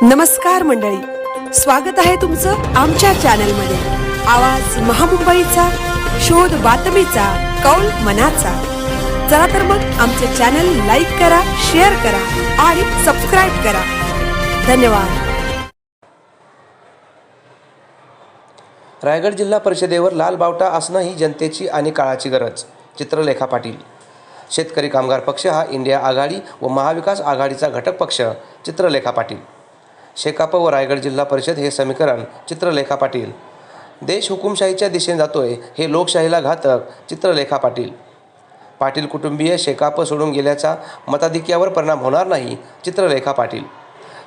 नमस्कार मंडळी, स्वागत आहे तुमचं आमच्या चॅनलमध्ये। आवाज महामुंबईचा, शोध बातमीचा, कौल मनाचा। चला तर मग आमचे चॅनल लाईक करा, शेअर करा आणि सबस्क्राइब करा। धन्यवाद। रायगड जिल्हा परिषदेवर लाल बावटा असणं ही जनतेची आणि काळाची गरज। चित्रलेखा पाटील। शेतकरी कामगार पक्ष हा इंडिया आघाडी व महाविकास आघाडीचा घटक पक्ष। चित्रलेखा पाटील। शेकाप व रायगड जिल्हा परिषद हे समीकरण। चित्रलेखा पाटील। देश हुकुमशाहीच्या दिशेने जातोय, हे लोकशाहीला घातक। चित्रलेखा पाटील। पाटील कुटुंबीय शेकाप सोडून गेल्याचा मताधिक्यावर परिणाम होणार नाही। चित्रलेखा पाटील।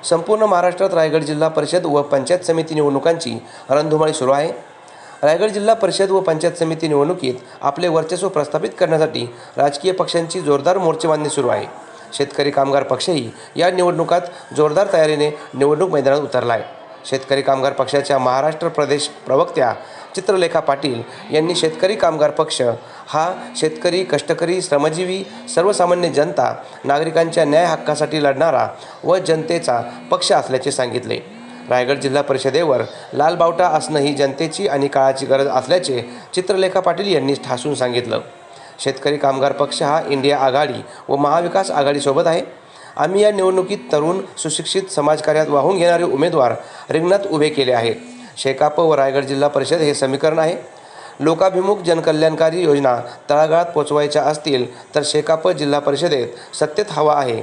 संपूर्ण महाराष्ट्रात रायगड जिल्हा परिषद व पंचायत समिती निवडणुकांची रणधुमाळी सुरू आहे। रायगड जिल्हा परिषद व पंचायत समिती निवडणुकीत आपले वर्चस्व प्रस्थापित करण्यासाठी राजकीय पक्षांची जोरदार मोर्चेबांधणी सुरू आहे। शेतकरी कामगार पक्षही या निवडणुकात जोरदार तयारीने निवडणूक मैदानात उतरला आहे। शेतकरी कामगार पक्षाच्या महाराष्ट्र प्रदेश प्रवक्त्या चित्रलेखा पाटील यांनी शेतकरी कामगार पक्ष हा शेतकरी, कष्टकरी, श्रमजीवी, सर्वसामान्य जनता, नागरिकांच्या न्याय हक्कासाठी लढणारा व जनतेचा पक्ष असल्याचे सांगितले। रायगड जिल्हा परिषदेवर लाल बावटा असणं ही जनतेची आणि काळाची गरज असल्याचे चित्रलेखा पाटील यांनी ठासून सांगितलं। शेतकरी कामगार पक्ष हा इंडिया आघाडी व महाविकास आघाडीसोबत आहे। आम्ही या निवडणुकीत तरुण, सुशिक्षित, समाजकार्यात वाहून घेणारे उमेदवार रिंगणात उभे केले आहेत। शेकाप व रायगड जिल्हा परिषद हे समीकरण आहे। लोकाभिमुख जनकल्याणकारी योजना तळागाळात पोचवायच्या असतील तर शेकाप जिल्हा परिषदेत सत्तेत हवा आहे।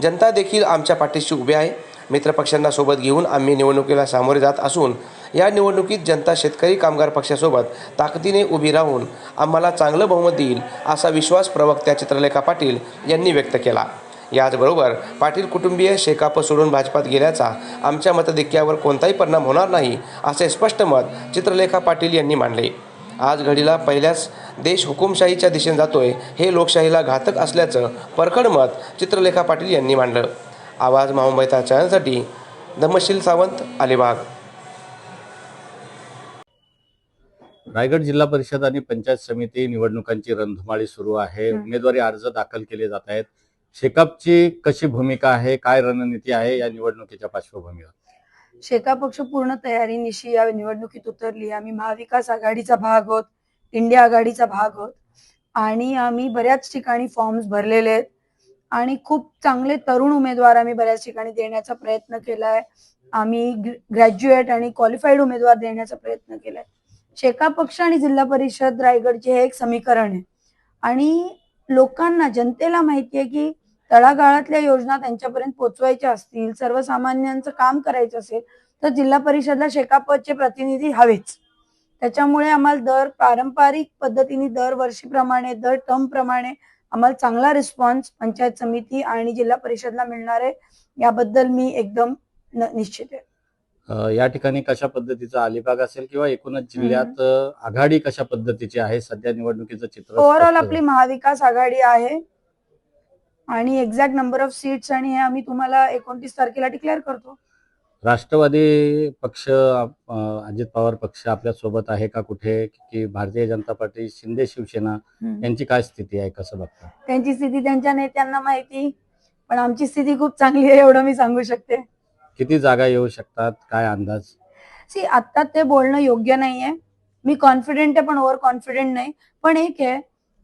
जनता देखील आमच्या पाठीशी उभी आहे। मित्रपक्षांना सोबत घेऊन आम्ही निवडणुकीला सामोरे जात असून या निवडणुकीत जनता शेतकरी कामगार पक्षासोबत ताकदीने उभी राहून आम्हाला चांगलं बहुमत देईल असा विश्वास प्रवक्त्या चित्रलेखा पाटील यांनी व्यक्त केला। याचबरोबर पाटील कुटुंबीय शेकाप सोडून भाजपात गेल्याचा आमच्या मताधिक्यावर कोणताही परिणाम होणार नाही असे स्पष्ट मत चित्रलेखा पाटील यांनी मांडले। आज घडीला पहिल्याच देश हुकुमशाहीच्या दिशेने जातोय, हे लोकशाहीला घातक असल्याचं परखड मत चित्रलेखा पाटील यांनी मांडलं। आवाज महामुंबईचा चॅनलसाठी धम्मशील सावंत, अलिबाग। रायगड जिल्हा परिषद आणि पंचायत समिती निवडणुकांची रणधुमाळी सुरू आहे। उमेदवारी अर्ज दाखल केले जात आहेत। शेकापची कशी भूमिका आहे, काय रणनीती आहे या निवडणुकीच्या पार्श्वभूमीवर? शेकाप पक्ष पूर्ण तयारीनिशी या निवडणुकीत उतरली। आम्ही महाविकास आघाडीचा भाग आहोत, इंडिया आघाडीचा भाग आहोत आणि आम्ही बऱ्याच ठिकाणी फॉर्म्स भरलेले आहेत आणि खूप चांगले तरुण उमेदवार आम्ही बऱ्याच ठिकाणी देण्याचा प्रयत्न केलाय। आम्ही ग्रॅज्युएट आणि क्वालिफाईड उमेदवार देण्याचा प्रयत्न केलाय। शेकाप पक्ष आणि जिल्हा परिषद रायगडचे हे एक समीकरण आहे आणि लोकांना, जनतेला माहिती आहे की तळागाळातल्या योजना त्यांच्यापर्यंत पोहोचवायच्या असतील, सर्वसामान्यांचं काम करायचं असेल तर जिल्हा परिषदला शेकापचे प्रतिनिधी हवेच। त्याच्यामुळे आम्हाला पारंपरिक पद्धतीने दरवर्षीप्रमाणे, दर टर्म प्रमाणे आम्हाला चांगला रिस्पॉन्स पंचायत समिती आणि जिल्हा परिषदला मिळणार आहे, याबद्दल मी एकदम निश्चित आहे। या ठिकाणी कशा पद्धतीचा अलिबाग असेल किंवा एकूणच जिल्ह्यात आघाडी कशा पद्धतीची आहे सध्या निवडणुकीचं चित्र? ओव्हरऑल आपली महाविकास आघाडी आहे आणि एक्झॅक्ट नंबर ऑफ सीट्स आणि हे आम्ही तुम्हाला 29 तारखेला डिक्लेअर करतो। राष्ट्रवादी पक्ष, अजित पवार पक्ष आपल्या सोबत आहे का कुठे, की भारतीय जनता पार्टी, शिंदे शिवसेना यांची काय स्थिती आहे, कसं बघता? त्यांची स्थिती त्यांच्या नेत्यांना माहिती, पण आमची स्थिती खूप चांगली आहे एवढं मी सांगू शकते। किती जागा येऊ शकतात, काय अंदाज? आता ते बोलणं योग्य नाहीये। मी कॉन्फिडेंट आहे पण ओव्हर कॉन्फिडेंट नाही। पण एक आहे,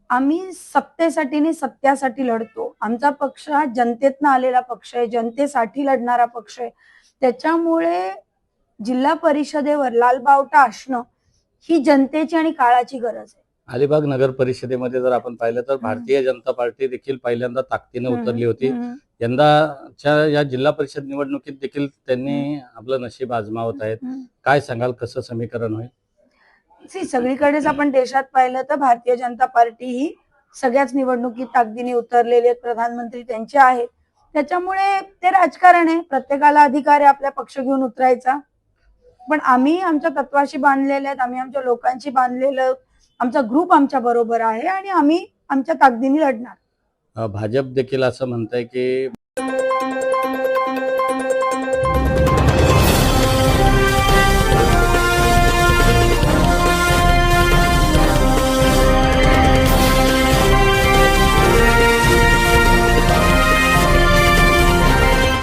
आम्ही सत्तेसाठी नाही, सत्यासाठी लढतो। आमचा पक्ष हा जनतेतनं आलेला पक्ष आहे, जनतेसाठी लढणारा पक्ष आहे। त्याच्यामुळे जिल्हा परिषदेवर लाल बावटा असणं ही जनतेची आणि काळाची गरज आहे। अलिबाग नगर परिषदेमध्ये जर आपण पाहिलं तर भारतीय जनता पार्टी देखील पहिल्यांदा ताकदीने उतरली होती। यंदाच्या या जिल्हा परिषद निवडणुकीत देखील त्यांनी आपलं नशीब आजमावत आहेत। काय सांगाल, कसं समीकरण होईल? सगळीकडेच आपण देशात पाहिलं तर भारतीय जनता पार्टी ही सगळ्याच निवडणुकीत ताकदीने उतरलेले आहेत, प्रधानमंत्री त्यांचे आहेत। त्याच्यामुळे ते राजकारण आहे, प्रत्येकाला अधिकार आहे आपल्या पक्ष घेऊन उतरायचा। पण आम्ही आमच्या तत्वाशी बांधलेले आहेत, आम्ही आमच्या लोकांशी बांधलेलं, आमचा ग्रुप आमच्या बरोबर आहे आणि आम्ही आमच्या ताकदीने लढणार। भाजप देखील असं म्हणतंय की